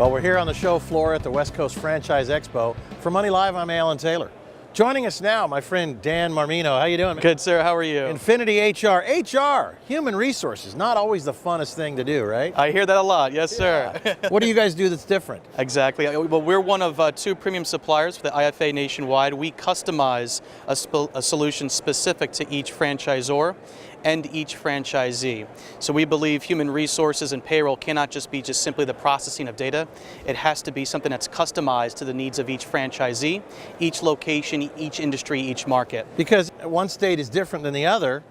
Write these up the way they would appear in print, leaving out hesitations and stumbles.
Well, we're here on the show floor at the West Coast Franchise Expo. For Money Live, I'm Alan Taylor. Joining us now, my friend Dan Mormino. How you doing? Good, sir. How are you? Infiniti HR. HR, human resources, not always the funnest thing to do, right? I hear that a lot. Yes, sir. What do you guys do that's different? Exactly. Well, we're one of two premium suppliers for the IFA nationwide. We customize a solution specific to each franchisor and each franchisee. So we believe human resources and payroll cannot just be simply the processing of data. It has to be something that's customized to the needs of each franchisee, each location, each industry, each market. Because one state is different than the other,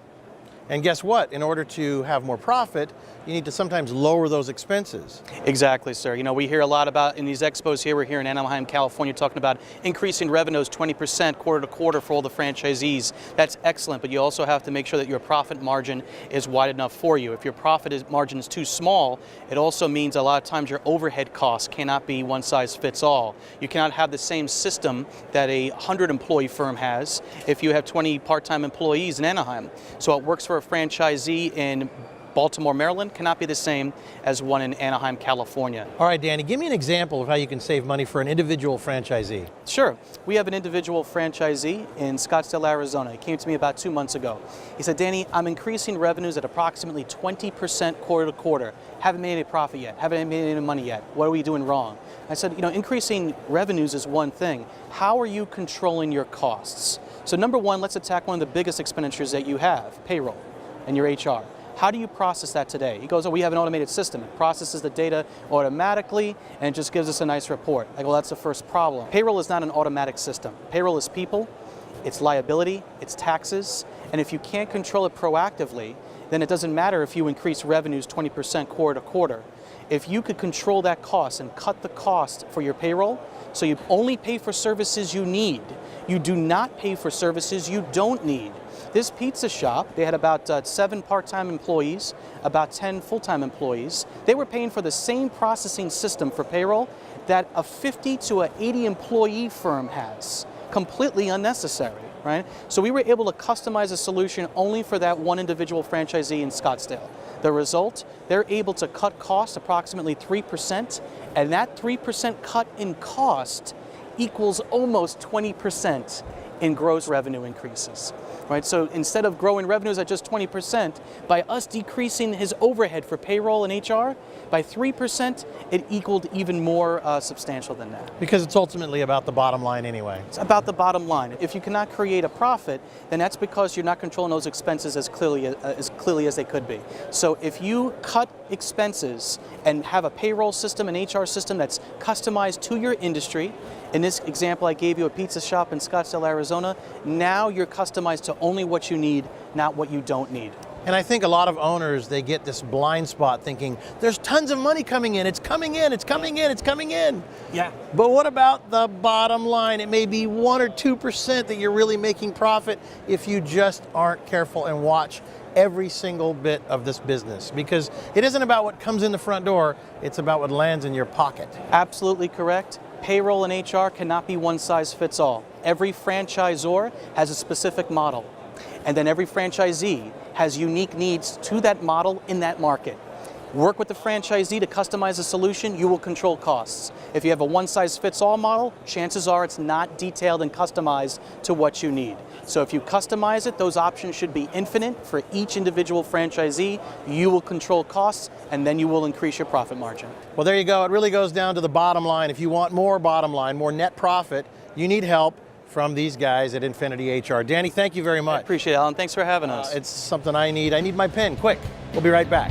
and guess what? In order to have more profit, you need to sometimes lower those expenses. Exactly, sir. You know, we hear a lot about, in these expos here, we're here in Anaheim, California, talking about increasing revenues 20% quarter to quarter for all the franchisees. That's excellent, but you also have to make sure that your profit margin is wide enough for you. If your margin is too small, it also means a lot of times your overhead costs cannot be one size fits all. You cannot have the same system that a 100-employee firm has if you have 20 part-time employees in Anaheim. So what works for a franchisee in Baltimore, Maryland cannot be the same as one in Anaheim, California. All right, Danny, give me an example of how you can save money for an individual franchisee. Sure. We have an individual franchisee in Scottsdale, Arizona. He came to me about 2 months ago. He said, Danny, I'm increasing revenues at approximately 20% quarter to quarter. Haven't made any profit yet. Haven't made any money yet. What are we doing wrong? I said, you know, increasing revenues is one thing. How are you controlling your costs? So number one, let's attack one of the biggest expenditures that you have, payroll and your HR. How do you process that today? He goes, oh, we have an automated system. It processes the data automatically and it just gives us a nice report. I go, that's the first problem. Payroll is not an automatic system. Payroll is people, it's liability, it's taxes, and if you can't control it proactively, then it doesn't matter if you increase revenues 20% quarter to quarter. If you could control that cost and cut the cost for your payroll, so you only pay for services you need. You do not pay for services you don't need. This pizza shop, they had about 7 part-time employees, about 10 full-time employees. They were paying for the same processing system for payroll that a 50 to an 80 employee firm has. Completely unnecessary, right? So we were able to customize a solution only for that one individual franchisee in Scottsdale. The result, they're able to cut costs approximately 3%, and that 3% cut in cost equals almost 20% in gross revenue increases. Right? So instead of growing revenues at just 20%, by us decreasing his overhead for payroll and HR by 3%, it equaled even more substantial than that. Because it's ultimately about the bottom line anyway. It's about the bottom line. If you cannot create a profit, then that's because you're not controlling those expenses as clearly as they could be. So if you cut expenses and have a payroll system, an HR system that's customized to your industry, in this example I gave you, a pizza shop in Scottsdale, Arizona, now you're customized to only what you need, not what you don't need. And I think a lot of owners, they get this blind spot thinking, there's tons of money coming in, it's coming in, it's coming in, it's coming in. Yeah. But what about the bottom line? It may be 1 or 2% that you're really making profit if you just aren't careful and watch every single bit of this business. Because it isn't about what comes in the front door, it's about what lands in your pocket. Absolutely correct. Payroll and HR cannot be one size fits all. Every franchisor has a specific model, and then every franchisee has unique needs to that model in that market. Work with the franchisee to customize a solution, you will control costs. If you have a one-size-fits-all model, chances are it's not detailed and customized to what you need. So if you customize it, those options should be infinite for each individual franchisee. You will control costs, and then you will increase your profit margin. Well, there you go. It really goes down to the bottom line. If you want more bottom line, more net profit, you need help from these guys at Infiniti HR. Danny, thank you very much. I appreciate it, Alan. Thanks for having us. It's something I need. I need my pen, quick. We'll be right back.